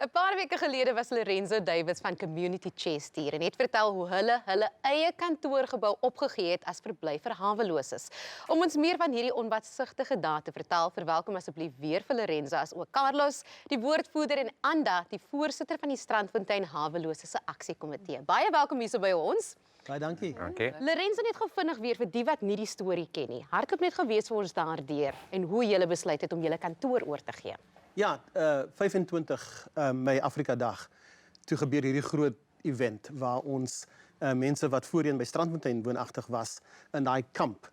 'n Paar weke gelede was Lorenzo Davids van Community Chest hier en het vertel hoe hulle eie kantoorgebou opgegee het as verblyf vir haweloses. Om ons meer van hierdie onwatsigtige dae te vertel, verwelkom asseblief weer vir Lorenzo as ook Carlos, die woordvoerder, en Anda, die voorsitter van die Strandfontein Haweloses se aksiekomitee. Baie welkom hierso by ons. Baie dankie. Lorenzo, net gou vinnig weer vir die wat nie die storie ken nie. Hardloop net gewees vir ons daardeur en hoe julle besluit het om julle kantoor oor te gee. Ja, 25 Mei Afrika Dag. Toe gebeur hierdie groot event waar ons mense wat voorheen by Strandfontein woonagtig was in daai kamp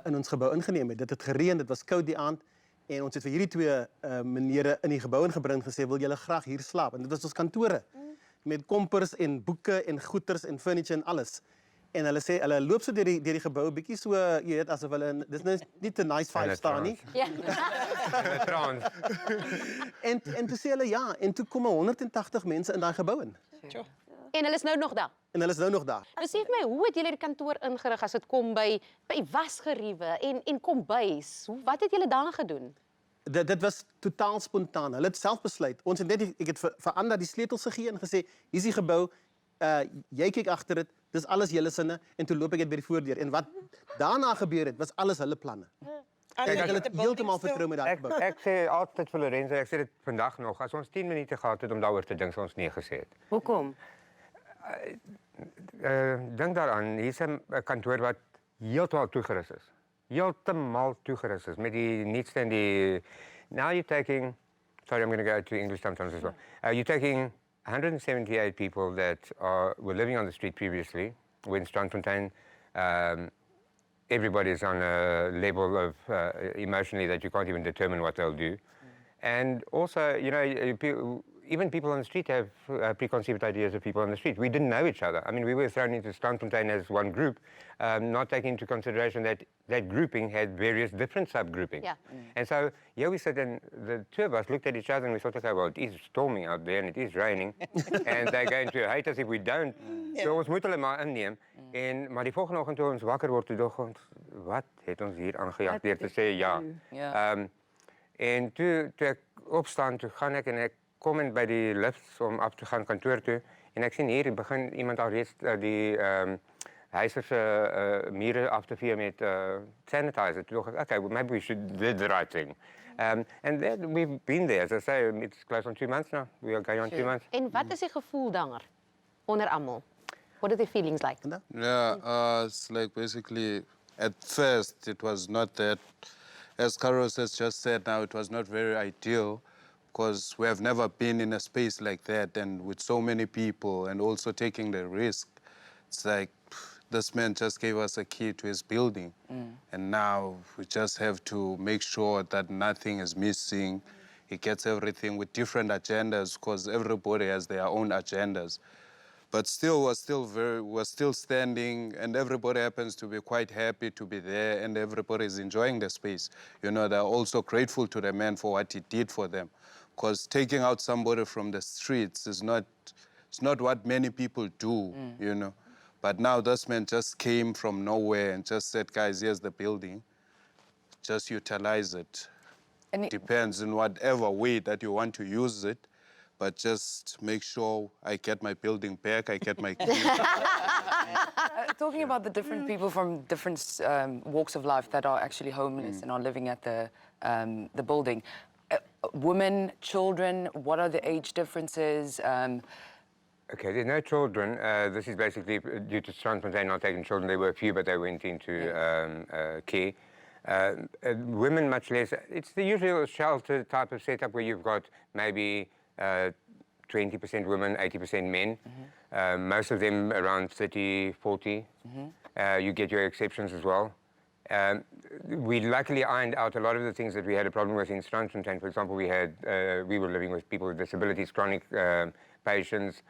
in ons gebou ingeneem het. Dit het gereën, dit was koud die aand en ons het vir hierdie twee menere in die gebou ingebring en gesê, wil julle graag hier slaap? En dit was ons kantore met kompers en boeke en goeders en furniture en alles. En hulle sê, hulle loop so deur die gebou, bietjie so, jy weet, asof hulle, dis nou nie te nice 5-star nie. Ja. En toe sê hulle, ja, en toe kom 180 mense in daai gebou in. En hulle is nou nog daar. En hulle is nou nog daar. Besef my, hoe het julle die kantoor ingerig as dit kom by wasgeriewe en kombuis? Wat het julle daar gedoen? Dit was totaal spontaan. Hulle het self besluit. Ons het net, ek het vir Anda die sleutels gegee en gesê, hier is die gebou, jy kyk agter dit, dis alles julle sinne, en toe loop ek dit by die voordeur. En wat daarna gebeur het, was alles hulle planne. Ek het heeltemal vertrou met daai gebou. Ek sê altyd vir Lorenzo, ek sê dit vandag nog, as ons 10 minute gehad het om daaroor te dink, sou ons nee gesê het. Hoekom? Dink daaraan, hier is 'n kantoor wat heeltemal toegerus is. Heeltemal toegerus is met die nuutste en die... Now you're taking... Sorry, I'm going to go to English sometimes as well. You're taking 178 people that were living on the street previously, when Strandfontein, everybody's on a level of emotionally that you can't even determine what they'll do. And also, you know, even people on the street have preconceived ideas of people on the street. We didn't know each other. I mean, we were thrown into Strandfontein as one group, not taking into consideration that that grouping had various different subgroupings. Yeah. And so here we sit and the two of us looked at each other and we thought, okay, well, it is storming out there and it is raining and they're going to hate us if we don't. So ons moet hulle maar inneem. Maar die volgende oggend toe ons wakker word, toe dog ons, wat het ons hier aangejaag deur te sê ja. En toe ek opstaan, toe gaan ek en ek kom in by die lifts om af te gaan kantoor toe en ek sien hier begin iemand alreeds die huise se mure af te vee met sanitizer. Toe dacht ek, okay, well, maybe we should do the right thing. And then we've been there, as I say, it's close on 2 months now. We are going on 2 months. En wat is die gevoel danger onder almal? What are the feelings like? Yeah, it's like basically, at first, it was not that, as Carlos has just said now, it was not very ideal because we have never been in a space like that and with so many people and also taking the risk. It's like, this man just gave us a key to his building and now we just have to make sure that nothing is missing. He gets everything with different agendas because everybody has their own agendas. But still, we're still standing and everybody happens to be quite happy to be there and everybody is enjoying the space. You know, they're also grateful to the man for what he did for them. Because taking out somebody from the streets is not what many people do, you know. But now this man just came from nowhere and just said, guys, here's the building. Just utilize it. And it depends on whatever way that you want to use it. But just make sure I get my building back, I get my key. Talking about the different people from different walks of life that are actually homeless and are living at the building. Women, children, what are the age differences? Okay, there's no children. This is basically due to Strandfontein not taking children. There were a few, but they went into care. Women, much less. It's the usual shelter type of setup where you've got maybe 20% women, 80% men. Most of them around 30, 40. You get your exceptions as well. We luckily ironed out a lot of the things that we had a problem with in Strandfontein. For example, we were living with people with disabilities, chronic patients,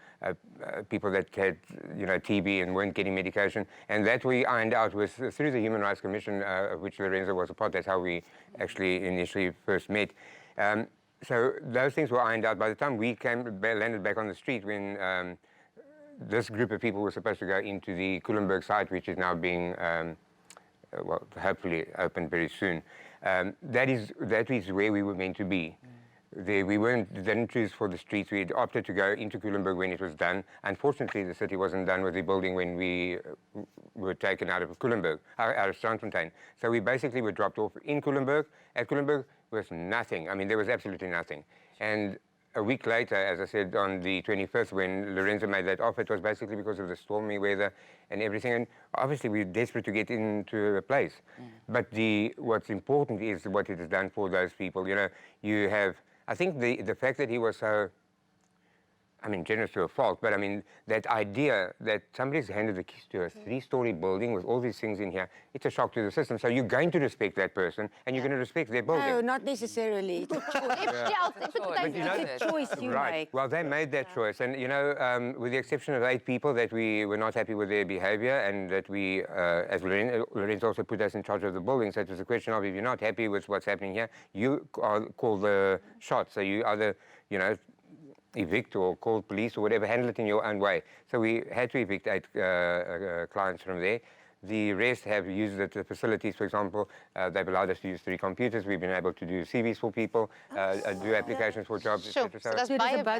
people that had, you know, TB and weren't getting medication, and that we ironed out through the Human Rights Commission, of which Lorenzo was a part. That's how we actually initially first met. So those things were ironed out. By the time we landed back on the street, when this group of people were supposed to go into the Kulenburg site, which is now being, well, hopefully opened very soon, that is where we were meant to be. we didn't choose for the streets. We had opted to go into Kulenburg when it was done. Unfortunately, the city wasn't done with the building when we were taken out of Kulenburg, out of Strandfontein. So we basically were dropped off in Kulenburg. At Kulenburg was nothing. I mean, there was absolutely nothing. And a week later, as I said, on the 25th, when Lorenzo made that offer, it was basically because of the stormy weather and everything. And obviously, we're desperate to get into a place. But what's important is what it has done for those people. You know, you have, I think the fact that he was so, I mean, generous to a fault, but I mean, that idea that somebody's handed the keys to a 3-story building with all these things in here, it's a shock to the system. So you're going to respect that person and you're going to respect their building. No, not necessarily. It's a choice. It's a choice you make. Well, they made that choice. And, you know, with the exception of 8 people that we were not happy with their behavior and that we, as Lorenzo also put us in charge of the building, so it was a question of if you're not happy with what's happening here, you call the shots. So you either, you know, evict or call police or whatever, handle it in your own way. So we had to evict 8 clients from there. The rest have used the facilities. For example, they've allowed us to use 3 computers. We've been able to do CVs for people, do applications for jobs, etc. So that's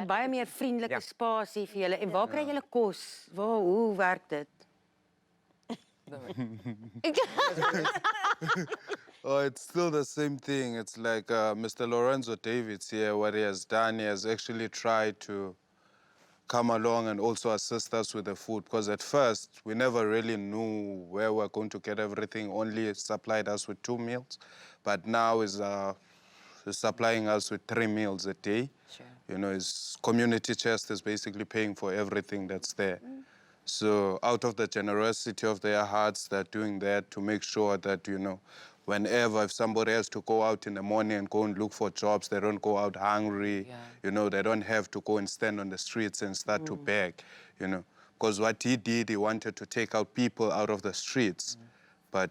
baie meer vriendelike spasie vir julle. En waar kry julle kos? Hoe werk dit? Oh, it's still the same thing. It's like Mr. Lorenzo Davids here, what he has done, he has actually tried to come along and also assist us with the food, because at first we never really knew where we're going to get everything, only supplied us with 2 meals, but now is supplying us with 3 meals a day. Sure. You know, his community chest is basically paying for everything that's there. So out of the generosity of their hearts, they're doing that to make sure that, you know, whenever if somebody has to go out in the morning and go and look for jobs, they don't go out hungry. Yeah. You know, they don't have to go and stand on the streets and start to beg, you know. Because what he did, he wanted to take out people out of the streets. But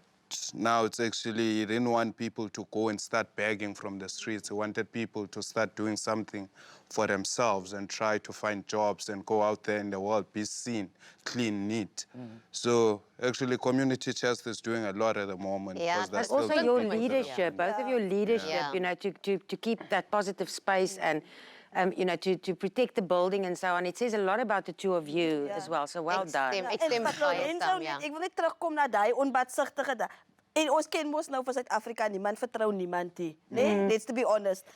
now it's actually, he didn't want people to go and start begging from the streets. He wanted people to start doing something for themselves and try to find jobs and go out there in the world, be seen, clean, neat. So actually, Community Chest is doing a lot at the moment. Yeah, because that's But also still your doing leadership, both of your leadership, Yeah. you know, to keep that positive space and, you know, to protect the building and so on. It says a lot about the 2 of you as well, so well done. Ek stem baie saam, ja. Ek wil net terugkom na daai onbaatsigtige daai. En ons ken mos nou vir Suid-Afrika, niemand vertrou niemand nie, né? Let's to be honest.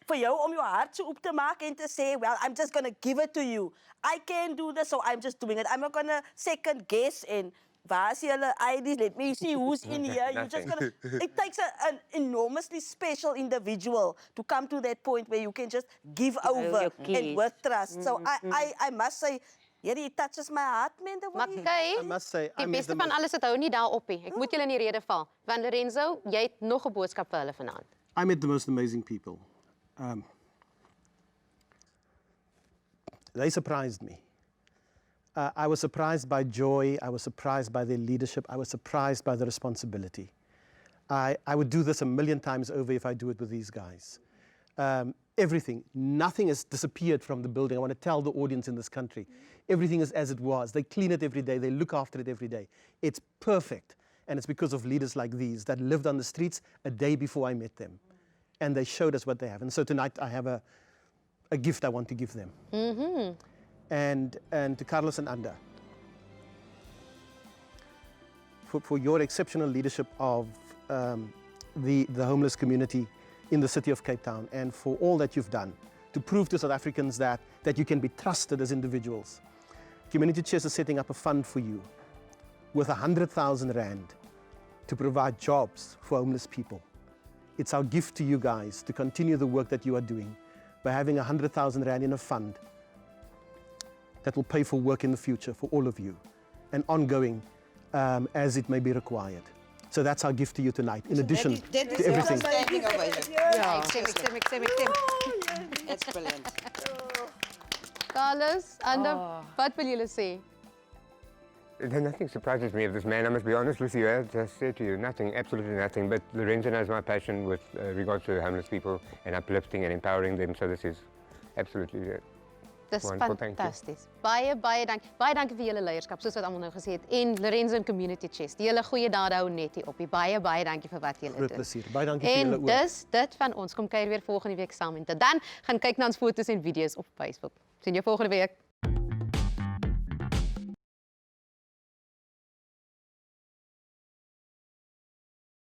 Vir jou om jou hart so oop te maak en te sê, well, I'm just going to give it to you. I can't do this, so I'm just doing it. I'm not going to second guess and waar is julle IDs? Let me see who's in here. You're just gonna. It takes an enormously special individual to come to that point where you can just give over and with trust. So I must say, yeah, it touches my heart, man. Maar Kay, I must say, I die made beste the van most- alles, het hou nie daarop nie. Ek moet julle in die rede val. Want Lorenzo, jy het nog 'n boodskap vir hulle vanaand. I met the most amazing people. They surprised me. I was surprised by joy. I was surprised by their leadership. I was surprised by the responsibility. I would do this a million times over if I do it with these guys. Everything, nothing has disappeared from the building. I want to tell the audience in this country, everything is as it was. They clean it every day. They look after it every day. It's perfect. And it's because of leaders like these that lived on the streets a day before I met them. And they showed us what they have. And so tonight I have a gift I want to give them. And to Carlos and Anda, for your exceptional leadership of the homeless community in the city of Cape Town, and for all that you've done to prove to South Africans that you can be trusted as individuals. Community Chest is setting up a fund for you with 100,000 Rand to provide jobs for homeless people. It's our gift to you guys to continue the work that you are doing by having 100,000 Rand in a fund that will pay for work in the future for all of you and ongoing as it may be required. So that's our gift to you tonight, in addition to everything. Standing ovation. Ja. Ek stem. That's brilliant. Carlos, Anda, wat wil julle sê? Nothing surprises me of this man, I must be honest, Lucy. I just said to you, nothing, absolutely nothing. But Lorenzo knows my passion with regards to homeless people and uplifting and empowering them, so this is absolutely Dis Wonderful, thank you. fantasties. Baie dankie. Baie dankie vir julle leierskap, soos wat almal nou gesê het. En Lorenzo en Community Chest. Die hele goeie dade hou net hier op. Baie dankie vir wat julle Groot doen. plesier. Baie dankie vir julle En ook. dis dit van ons. Kom kuier weer volgende week saam en tot dan gaan kyk na ons foto's en video's op Facebook. Sien jou volgende week.